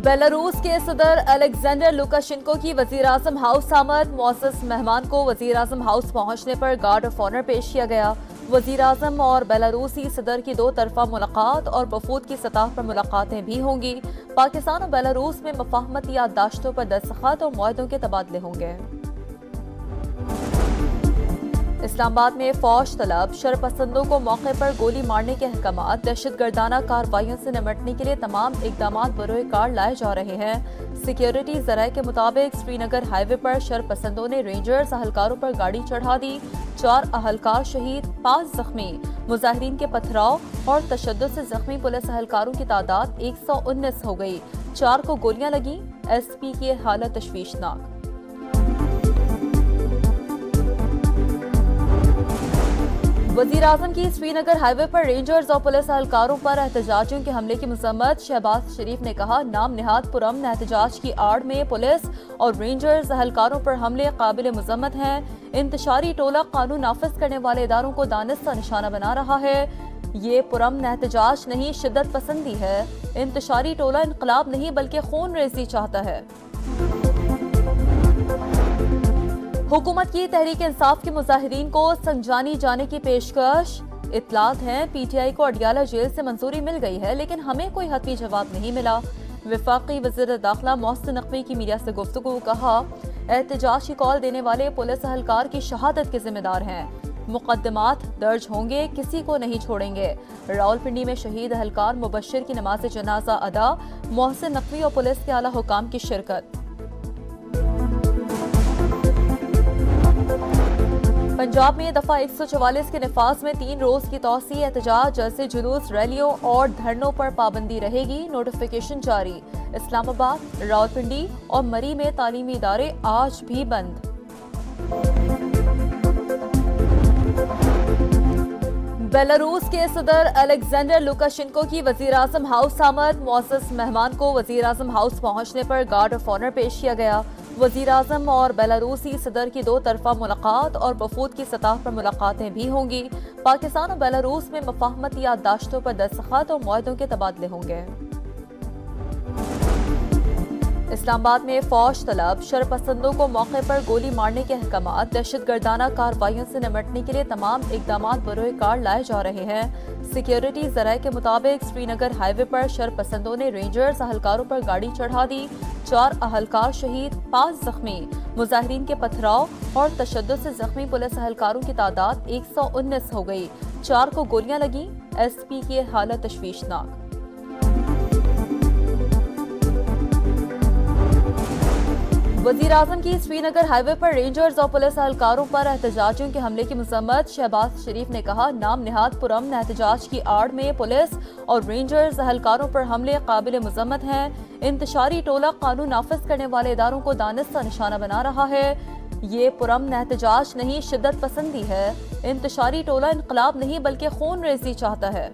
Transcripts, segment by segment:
Belarus के सदर Alexander Lukashenko की वजीर-आज़म हाउस आमद। मुअज़्ज़ज़ मेहमान को वजीर-आज़म हाउस पहुंचने पर गार्ड ऑफ ऑनर पेश किया गया। वजीर-आज़म और बेलारूसी सदर की दो तरफा मुलाकात और वफूद की सतह पर मुलाकातें भी होंगी। पाकिस्तान और बेलारूस में मफाहमती याददाश्तों पर दस्तखत और मुआहदों के तबादले होंगे। इस्लामाबाद में फौज तलब शरपसंदों को मौके पर गोली मारने के अहकामात। दहशतगर्दाना कार्रवाइयों से निपटने के लिए तमाम इकदाम बरोए कार लाए जा रहे हैं। सिक्योरिटी जराये के मुताबिक श्रीनगर हाईवे पर शरपसंदों ने रेंजर्स अहलकारों पर गाड़ी चढ़ा दी। 4 अहलकार शहीद, 5 जख्मी। मुजाहिरीन के पथराव और तशद्दुद से जख्मी पुलिस अहलकारों की तादाद 119 हो गई। 4 को गोलियां लगी। SP की हालत तशवीशनाक। वज़ीर-आज़म की श्रीनगर हाईवे पर रेंजर्स और पुलिस अहलकारों पर एहतजाजियों के हमले की मज़म्मत। शहबाज शरीफ ने कहा, नाम निहाद पुरअमन एहतजाज की आड़ में पुलिस और रेंजर्स अहलकारों पर हमले काबिल मज़म्मत हैं। इंतशारी टोला कानून नाफिज करने वाले इदारों को दानिस्ता निशाना बना रहा है। ये पुरअमन एहतजाज नहीं, शिद्दत पसंदी है। इंतशारी टोला इनकलाब नहीं बल्कि खून रेजी चाहता है। हुकूमत की तहरीक इंसाफ के मुजाहिरीन को संजानी जाने की पेशकश। इत्तलात हैं PTI को अडियाला जेल से मंजूरी मिल गई है, लेकिन हमें कोई हतमी जवाब नहीं मिला। वफाकी वज़ीर दाखिला मोहसिन नकवी की मीडिया से गुफ्तगू। कहा, एहतजाज की कॉल देने वाले पुलिस अहलकार की शहादत के जिम्मेदार हैं। मुकदमात दर्ज होंगे, किसी को नहीं छोड़ेंगे। रावलपिंडी में शहीद अहलकार मुबश्शिर की नमाज जनाजा अदा। मोहसिन नकवी और पुलिस के आला हुकाम की शिरकत। पंजाब में दफा 144 के निफाज में 3 रोज की तौसी। एहतजाज, जलसे, जुलूस, रैलियों और धरनों पर पाबंदी रहेगी। नोटिफिकेशन जारी। इस्लामाबाद, रावलपिंडी और मरी में तालीमी इदारे आज भी बंद। बेलारूस के सदर अलेक्जेंडर लुकाशेंको की वजीर-आज़म हाउस आमद। मुअज़्ज़ज़ मेहमान को वजीर-आज़म हाउस पहुंचने पर गार्ड ऑफ ऑनर पेश किया गया। वजीर-आज़म और बेलारूसी सदर की दो तरफा मुलाकात और वफूद की सतह पर मुलाकातें भी होंगी। पाकिस्तान और बेलारूस में मफाहमती याददाश्तों पर दस्तखत और मुआहदों के तबादले होंगे। इस्लामाबाद में फौज तलब शरपसंदों को मौके पर गोली मारने के अहकामात। दहशतगर्दाना कार्रवाइयों से निपटने के लिए तमाम इकदाम बरोए कार लाए जा रहे हैं। सिक्योरिटी जराये के मुताबिक श्रीनगर हाईवे पर शरपसंदों ने रेंजर्स अहलकारों पर गाड़ी चढ़ा दी। 4 अहलकार शहीद, 5 जख्मी। मुजाहिरीन के पथराव और तशद्दुद से जख्मी पुलिस अहलकारों की तादाद 119 हो गई। 4 को गोलियां लगी। SP की हालत तशवीशनाक। वज़ीर-आज़म की श्रीनगर हाईवे पर रेंजर्स और पुलिस अहलकारों पर एहतजाजियों के हमले की मज़म्मत। शहबाज शरीफ ने कहा, नाम निहाद पुरअमन एहतजाज की आड़ में पुलिस और रेंजर्स अहलकारों पर हमले काबिल मज़म्मत हैं। इंतशारी टोला कानून नाफिज करने वाले इदारों को दानिस्ता निशाना बना रहा है। ये पुरअमन एहतजाज नहीं, शिद्दत पसंदी है। इंतशारी टोला इनकलाब नहीं बल्कि खून रेजी चाहता है।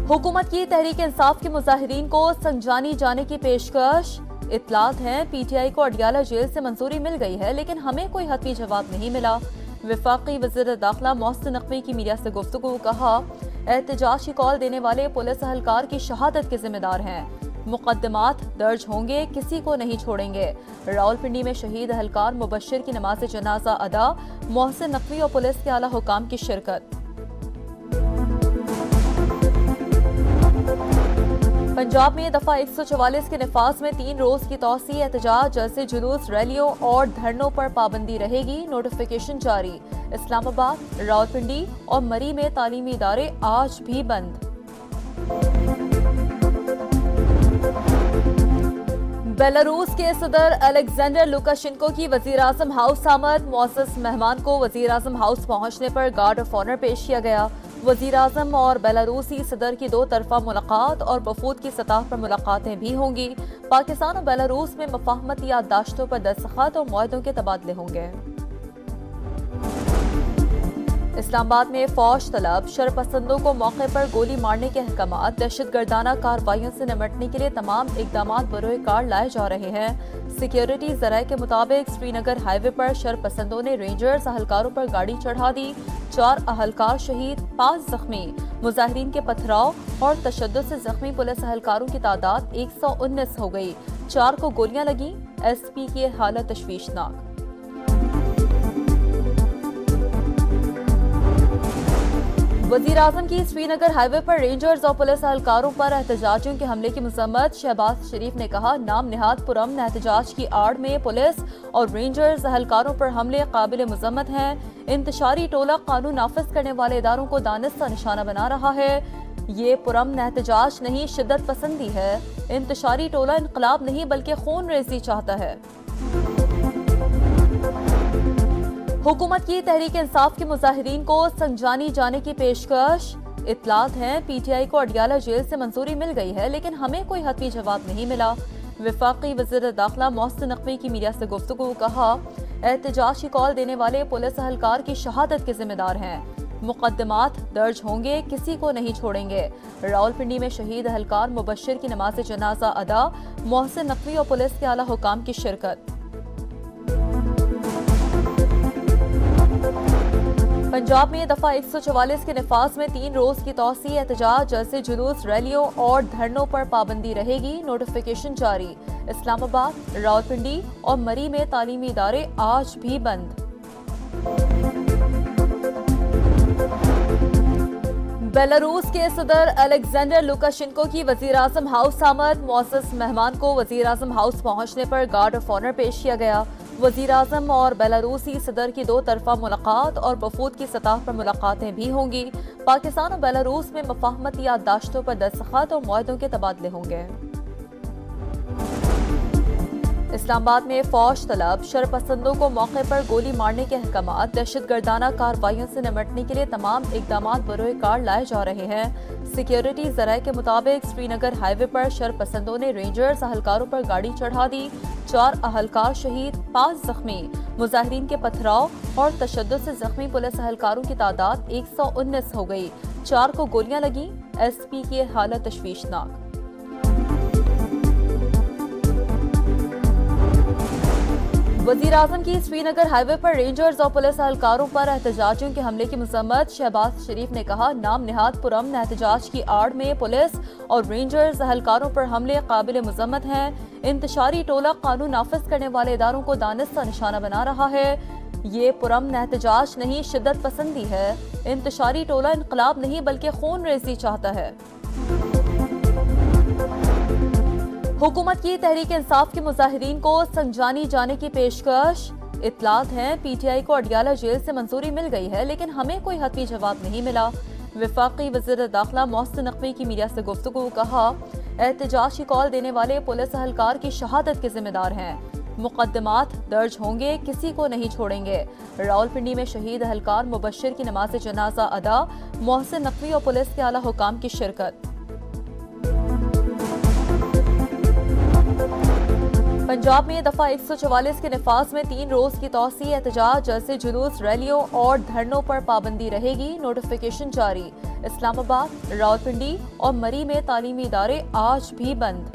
हुकूमत की तहरीक इंसाफ के मुजाहिरीन को संजानी जाने की पेशकश। इत्तलात हैं PTI को अडियाला जेल से मंजूरी मिल गई है, लेकिन हमें कोई हतमी जवाब नहीं मिला। वफाकी वज़ीर दाखिला मोहसिन नकवी की मीडिया से गुफ्तगू। कहा, एहतजाज की कॉल देने वाले पुलिस अहलकार की शहादत के जिम्मेदार हैं। मुकदमात दर्ज होंगे, किसी को नहीं छोड़ेंगे। रावलपिंडी में शहीद अहलकार मुबश्शिर की नमाज जनाजा अदा। मोहसिन नकवी और पुलिस के आला हुकाम की शिरकत। पंजाब में दफा 144 के निफाज में 3 रोज की तौसी। एहतजाज, जलसे, जुलूस, रैलियों और धरनों पर पाबंदी रहेगी। नोटिफिकेशन जारी। इस्लामाबाद, रावलपिंडी और मरी में तालीमी इदारे आज भी बंद। बेलारूस के सदर अलेक्जेंडर लुकाशेंको की वजीर-आज़म हाउस आमद। मुअज़्ज़ज़ मेहमान को वजीर-आज़म हाउस पहुंचने पर गार्ड ऑफ ऑनर पेश किया गया। वज़ीर-आज़म और बेलारूसी सदर की दो तरफा मुलाकात और वफूद की सतह पर मुलाकातें भी होंगी। पाकिस्तान और बेलारूस में मफाहमती याददाश्तों पर दस्तखत और मुआहदों के तबादले होंगे। इस्लामाबाद में फौज तलब शरपसंदों को मौके पर गोली मारने के अहकामात। दहशतगर्दाना कार्रवाइयों से निपटने के लिए तमाम इकदाम बरोए कार लाए जा रहे हैं। सिक्योरिटी जराये के मुताबिक श्रीनगर हाईवे पर शरपसंदों ने रेंजर्स अहलकारों पर गाड़ी चढ़ा दी। 4 अहलकार शहीद, 5 जख्मी। मुजाहिरीन के पथराव और तशद्दुद से जख्मी पुलिस एहलकारों की तादाद 119 हो गई। 4 को गोलियां लगी। एसपी की हालत तशवीशनाक। वजीर-ए-आज़म की श्रीनगर हाईवे पर रेंजर्स और पुलिस एहलकारों पर एहतजाजियों के हमले की मजम्मत। शहबाज शरीफ ने कहा, नाम निहाद पुरअमन एहतजाज की आड़ में पुलिस और रेंजर्स एहलकारों पर हमले काबिल मजम्मत हैं। इंतशारी टोला कानून नाफिज करने वाले इदारों को दानिस्ता निशाना बना रहा है। ये पुरअमन एहतजाज नहीं, शिद्दत पसंदी है। इंतशारी टोला इनकलाब नहीं बल्कि खून रेजी चाहता है। हुकूमत की तहरीक इंसाफ के मुजाहिरीन को संजानी जाने की पेशकश। इत्तलात हैं पीटीआई को अडियाला जेल से मंजूरी मिल गई है, लेकिन हमें कोई हतमी जवाब नहीं मिला। वफाकी वज़ीर दाखिला मोहसिन नकवी की मीडिया से गुफ्तगू। कहा, एहतजाज की कॉल देने वाले पुलिस एहलकार की शहादत के जिम्मेदार हैं। मुकदमात दर्ज होंगे, किसी को नहीं छोड़ेंगे। रावलपिंडी में शहीद एहलकार मुबश्शिर की नमाज जनाजा अदा। मोहसिन नकवी और पुलिस के आला हुकाम की शिरकत। पंजाब में दफा 144 के नफाज में 3 रोज की तौसी। एहतजाज, जलसे, जुलूस, रैलियों और धरनों पर पाबंदी रहेगी। नोटिफिकेशन जारी। इस्लामाबाद, रावलपिंडी और मरी में तालीमी इदारे आज भी बंद। बेलारूस के सदर अलेक्जेंडर लुकाशेंको की वजीर-ए-आज़म हाउस आमद। मुअज़्ज़ज़ मेहमान को वजीर-ए-आज़म हाउस पहुंचने पर गार्ड ऑफ ऑनर पेश किया गया। वजीर-ए-आज़म और बेलारूसी सदर की 2 तरफा मुलाकात और वफूद की सतह पर मुलाकातें भी होंगी। पाकिस्तान और बेलारूस में मफाहमती याददाश्तों पर दस्तखत और मुआहदों के तबादले होंगे। इस्लामाबाद में फौज तलब शरपसंदों को मौके पर गोली मारने के अहकामात। दहशतगर्दाना कार्रवाइयों से निपटने के लिए तमाम इकदामात बरोए कार लाए जा रहे हैं। सिक्योरिटी जराये के मुताबिक श्रीनगर हाईवे पर शरपसंदों ने रेंजर्स एहलकारों पर गाड़ी चढ़ा दी। 4 एहलकार शहीद, 5 जख्मी। मुजाहिरीन के पथराव और तशद्दुद से जख्मी पुलिस एहलकारों की तादाद 119 हो गई। 4 को गोलियां लगी। एसपी की हालत तशवीशनाक। वजीर-ए-आज़म की श्रीनगर हाईवे पर रेंजर्स और पुलिस एहलकारों पर एहतजाजियों के हमले की मजम्मत। शहबाज शरीफ ने कहा, नाम निहाद पुरअमन एहतजाज की आड़ में पुलिस और रेंजर्स एहलकारों पर हमले काबिल मजम्मत हैं। इंतशारी टोला कानून नाफिज करने वाले इदारों को दानिस्ता निशाना बना रहा है। ये पुरअमन एहतजाज नहीं, शिद्दत पसंदी है। इंतशारी टोला इनकलाब नहीं बल्कि खून रेजी चाहता है। हुकूमत की तहरीक इंसाफ के मुजाहिरीन को संजानी जाने की पेशकश। इत्तलात हैं पीटीआई को अडियाला जेल से मंजूरी मिल गई है, लेकिन हमें कोई हतमी जवाब नहीं मिला। वफाकी वज़ीर दाखिला मोहसिन नकवी की मीडिया से गुफ्तगू। कहा, एहतजाज की कॉल देने वाले पुलिस एहलकार की शहादत के जिम्मेदार हैं। मुकदमात दर्ज होंगे, किसी को नहीं छोड़ेंगे। रावलपिंडी में शहीद एहलकार मुबश्शिर की नमाज जनाजा अदा। मोहसिन नकवी और पुलिस के आला हुकाम की शिरकत। पंजाब में दफा 144 के नफाज में 3 रोज की तौसी। एहतजाज, जलसे, जुलूस, रैलियों और धरनों पर पाबंदी रहेगी। नोटिफिकेशन जारी। इस्लामाबाद, रावलपिंडी और मरी में तालीमी इदारे आज भी बंद।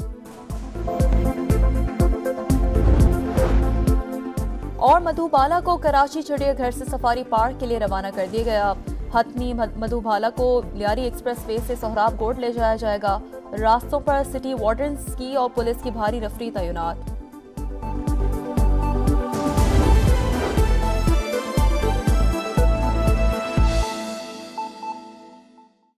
और मधुबाला को कराची चिड़ियाघर से सफारी पार्क के लिए रवाना कर दिया गया। हतमी मधुबाला को लियारी एक्सप्रेस वे से सोहराब कोट ले जाया जाएगा। रास्तों पर सिटी वार्डन्स की और पुलिस की भारी रफरी तैनात।